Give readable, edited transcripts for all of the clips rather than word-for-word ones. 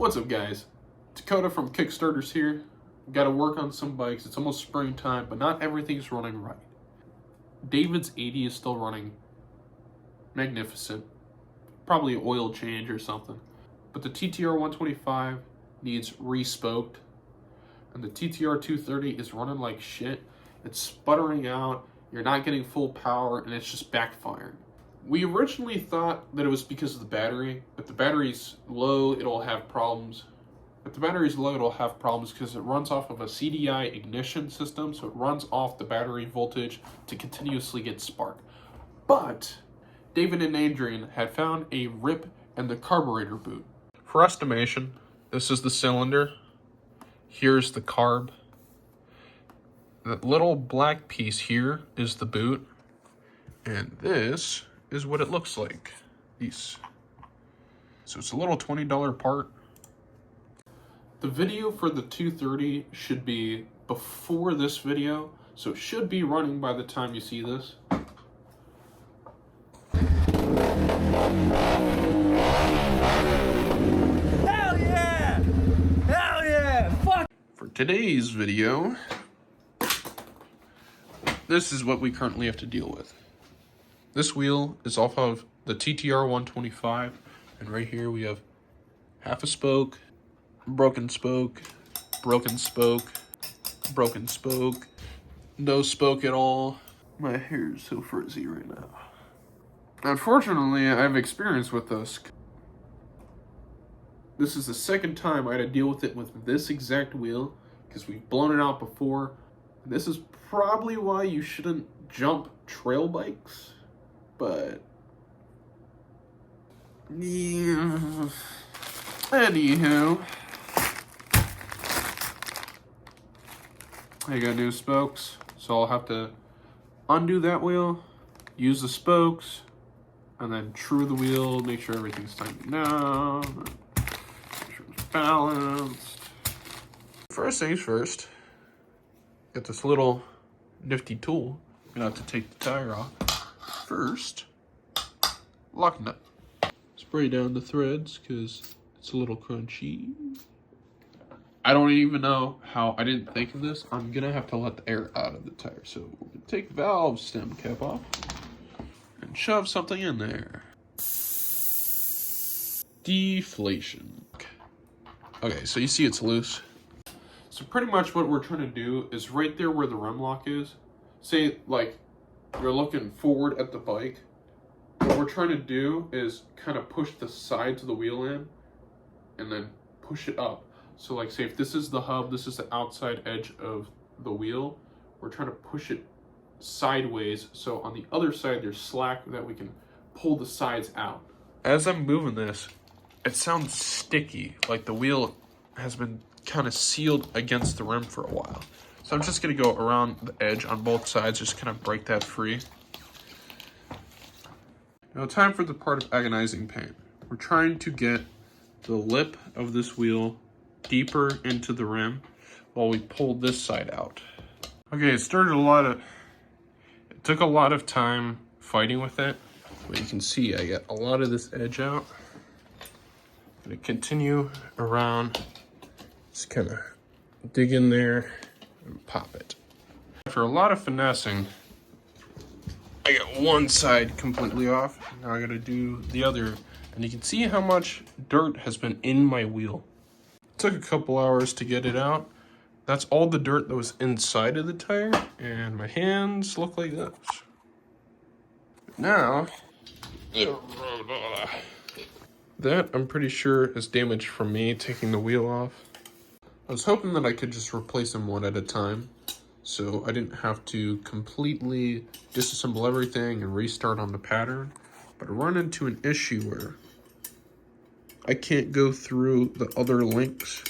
What's up, guys? Dakota from Kickstarters here. Got to work on some bikes. It's almost springtime, but not everything's running right. David's 80 is still running magnificent. Probably an oil change or something. But the TTR125 needs re-spoked. And the TTR230 is running like shit. It's sputtering out. You're not getting full power, and it's just backfiring. We originally thought that it was because of the battery. If the battery's low, it'll have problems. If the battery's low, it'll have problems because it runs off of a CDI ignition system, so it runs off the battery voltage to continuously get spark. But David and Adrian had found a rip in the carburetor boot. For estimation, this is the cylinder. Here's the carb. That little black piece here is the boot. And this is what it looks like. So it's a little $20 part. The video for the 230 should be before this video, so it should be running by the time you see this. Hell yeah! Hell yeah! Fuck! For today's video, this is what we currently have to deal with. This wheel is off of the TTR125, and right here we have half a spoke, broken spoke, broken spoke, broken spoke, no spoke at all. My hair is so frizzy right now. Unfortunately, I have experience with this. This is the second time I had to deal with it with this exact wheel, because we've blown it out before. This is probably why you shouldn't jump trail bikes. But yeah. Anywho, I got new spokes, so I'll have to undo that wheel, use the spokes, and then true the wheel, make sure everything's tightened down, make sure it's balanced. First things first, get this little nifty tool. I'm gonna have to take the tire off. First, lock nut. Spray down the threads because it's a little crunchy. I don't even know how I didn't think of this. I'm gonna have to let the air out of the tire. So we're gonna take valve stem cap off and shove something in there. Deflation. Okay, so you see it's loose. So pretty much what we're trying to do is right there where the rim lock is. Say like you're looking forward at the bike. What we're trying to do is kind of push the sides of the wheel in and then push it up. So like say if this is the hub, this is the outside edge of the wheel, we're trying to push it sideways so on the other side there's slack that we can pull the sides out. As I'm moving this, it sounds sticky, like the wheel has been kind of sealed against the rim for a while. So I'm just gonna go around the edge on both sides, just kind of break that free. Now time for the part of agonizing pain. We're trying to get the lip of this wheel deeper into the rim while we pull this side out. Okay, it took a lot of time fighting with it, but you can see I got a lot of this edge out. I'm gonna continue around, just kind of dig in there and pop it. After a lot of finessing, I got one side completely off. Now I gotta do the other. And you can see how much dirt has been in my wheel. It took a couple hours to get it out. That's all the dirt that was inside of the tire. And my hands look like this. Now, that I'm pretty sure is damage from me taking the wheel off. I was hoping that I could just replace them one at a time, so I didn't have to completely disassemble everything and restart on the pattern. But I run into an issue where I can't go through the other links.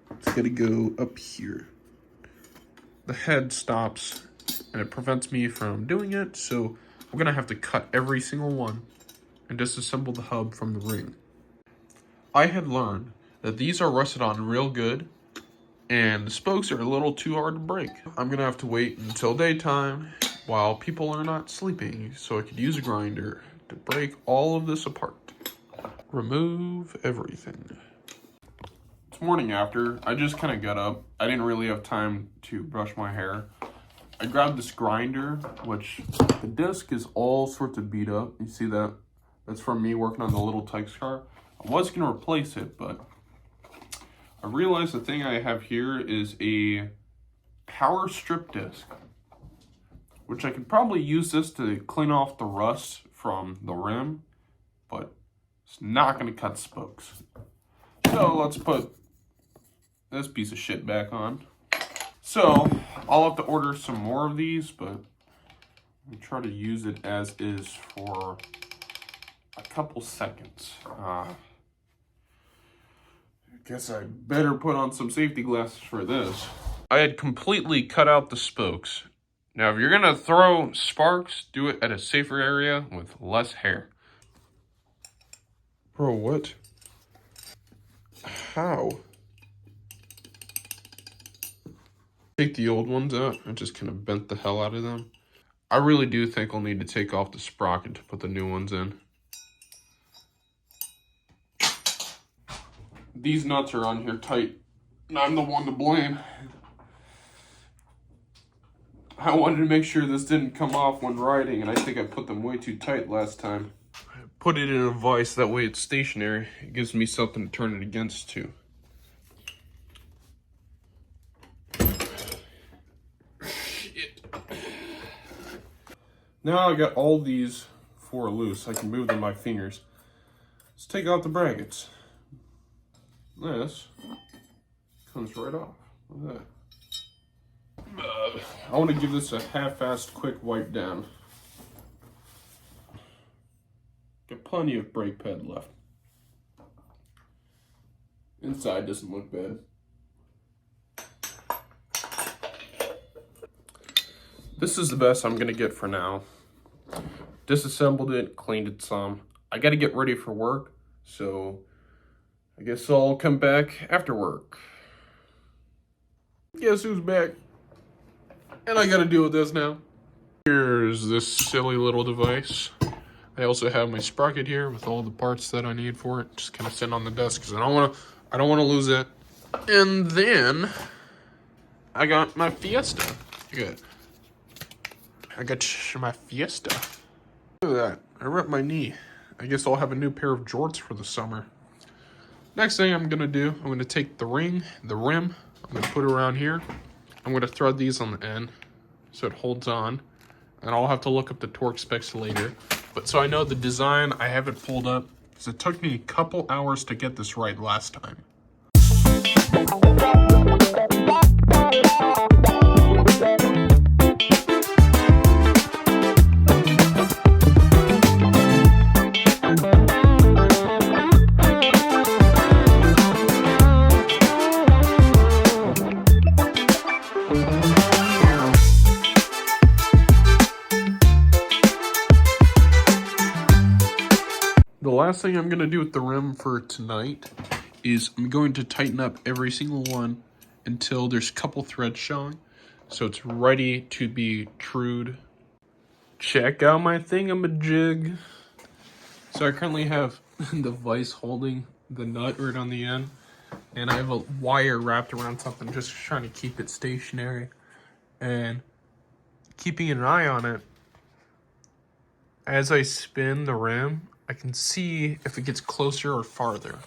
It's gotta go up here. The head stops and it prevents me from doing it, so I'm gonna have to cut every single one and disassemble the hub from the ring. I had learned that these are rusted on real good, and the spokes are a little too hard to break. I'm gonna have to wait until daytime while people are not sleeping so I could use a grinder to break all of this apart. Remove everything. This morning after, I just kind of got up. I didn't really have time to brush my hair. I grabbed this grinder, which the disc is all sorts of beat up. You see that? That's from me working on the little Tykes car. I was going to replace it, but I realized the thing I have here is a power strip disc, which I could probably use this to clean off the rust from the rim, but it's not going to cut spokes. So let's put this piece of shit back on. So I'll have to order some more of these, but I'll try to use it as is for a couple seconds. I guess I better put on some safety glasses for this. I had completely cut out the spokes. Now, if you're gonna throw sparks, do it at a safer area with less hair. Bro, what? How? Take the old ones out. I just kind of bent the hell out of them. I really do think I'll need to take off the sprocket to put the new ones in. These nuts are on here tight, and I'm the one to blame. I wanted to make sure this didn't come off when riding, and I think I put them way too tight last time. I put it in a vise, that way it's stationary. It gives me something to turn it against too. Shit. Now I got all these four loose. I can move them by fingers. Let's take out the brackets. This comes right off. Look at that. I want to give this a half-assed quick wipe down. Got plenty of brake pad left. Inside doesn't look bad. This is the best I'm gonna get for now. Disassembled it, cleaned it some. I gotta get ready for work, so I guess I'll come back after work. Guess who's back? And I gotta deal with this now. Here's this silly little device. I also have my sprocket here with all the parts that I need for it. Just kind of sitting on the desk because I don't want to lose it. And then I got my Fiesta. Good. I got my Fiesta. Look at that. I ripped my knee. I guess I'll have a new pair of jorts for the summer. Next thing I'm gonna do, I'm gonna take the rim, I'm gonna put it around here. I'm gonna thread these on the end so it holds on, and I'll have to look up the torque specs later. But so I know the design, I have it pulled up because it took me a couple hours to get this right last time. The last thing I'm going to do with the rim for tonight is I'm going to tighten up every single one until there's a couple threads showing, so it's ready to be trued. Check out my thingamajig. So I currently have the vise holding the nut right on the end, and I have a wire wrapped around something just trying to keep it stationary and keeping an eye on it. As I spin the rim, I can see if it gets closer or farther.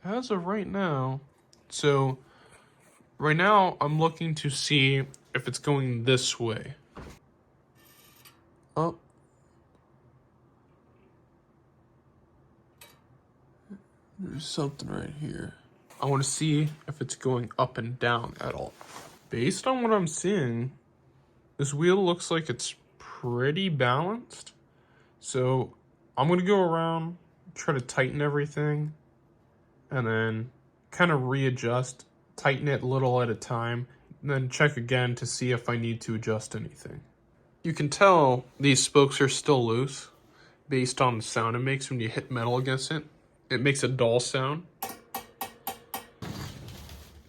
As of right now, so right now I'm looking to see if it's going this way. Oh. There's something right here. I want to see if it's going up and down at all. Based on what I'm seeing, this wheel looks like it's pretty balanced. So I'm going to go around, try to tighten everything, and then kind of readjust, tighten it a little at a time, and then check again to see if I need to adjust anything. You can tell these spokes are still loose based on the sound it makes when you hit metal against it. It makes a dull sound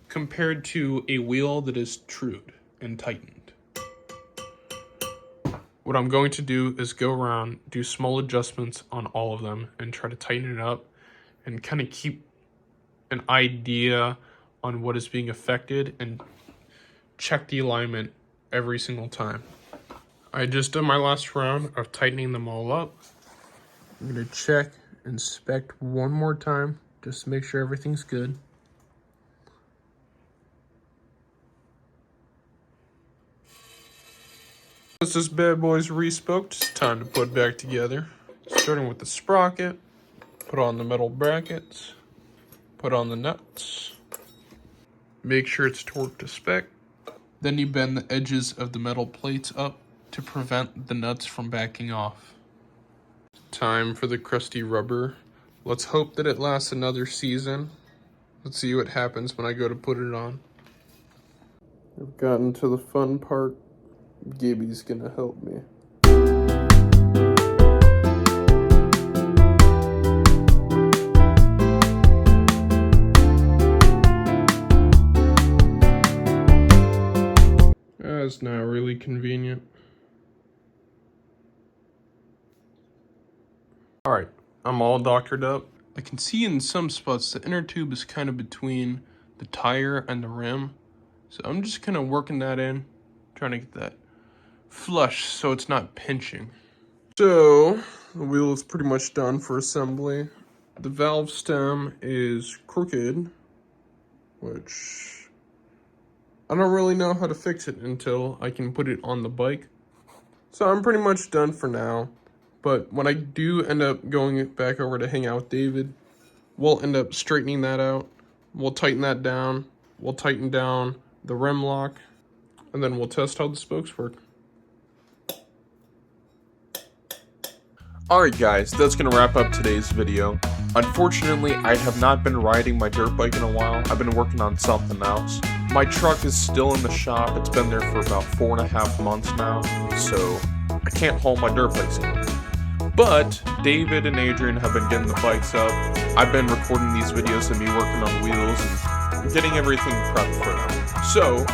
compared to a wheel that is trued and tightened. What I'm going to do is go around, do small adjustments on all of them, and try to tighten it up and kind of keep an idea on what is being affected and check the alignment every single time. I just did my last round of tightening them all up. I'm gonna check, inspect one more time, just to make sure everything's good. Once this bad boy's re-spoked, it's time to put back together. Starting with the sprocket, put on the metal brackets, put on the nuts, make sure it's torqued to spec. Then you bend the edges of the metal plates up to prevent the nuts from backing off. Time for the crusty rubber. Let's hope that it lasts another season. Let's see what happens when I go to put it on. I've gotten to the fun part. Gibby's gonna help me. That's not really convenient. Alright, I'm all doctored up. I can see in some spots the inner tube is kind of between the tire and the rim. So I'm just kind of working that in, trying to get that flush so it's not pinching. So the wheel is pretty much done for assembly. The valve stem is crooked, which I don't really know how to fix it until I can put it on the bike. So I'm pretty much done for now. But when I do end up going back over to hang out with David, we'll end up straightening that out. We'll tighten that down. We'll tighten down the rim lock. And then we'll test how the spokes work. Alright guys, that's going to wrap up today's video. Unfortunately, I have not been riding my dirt bike in a while. I've been working on something else. My truck is still in the shop. It's been there for about 4.5 months now, so I can't haul my dirt bikes anymore. But David and Adrian have been getting the bikes up. I've been recording these videos of me working on wheels and getting everything prepped for them. So,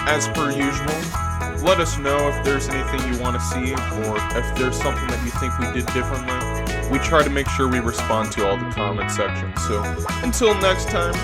as per usual, let us know if there's anything you want to see or if there's something that you think we did differently. We try to make sure we respond to all the comment sections. So, until next time,